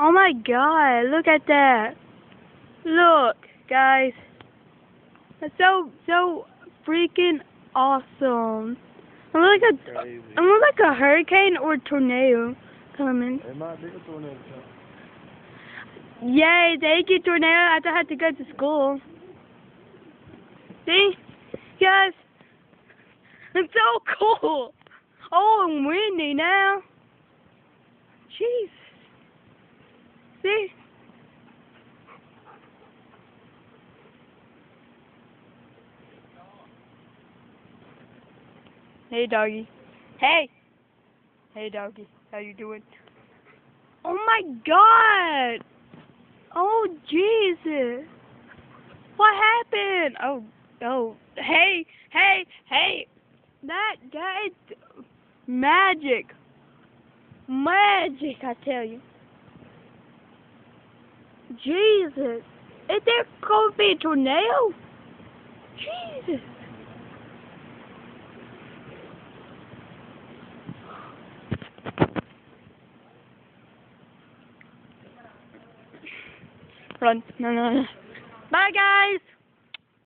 Oh my god, look at that. Look, guys. That's so freaking awesome. Crazy. It looks like a hurricane or tornado coming. It might be a tornado. Yay, thank you, tornado. I don't have to go to school. See? Guys, it's so cool. Oh, and windy now. Jeez. See? Hey, doggy. Hey. Hey, doggy. How you doing? Oh my God. Oh Jesus. What happened? Oh. Hey. That guy. Magic. Magic, I tell you. Jesus. Is there going to be a tornado? Jesus. Run. No. Bye, guys.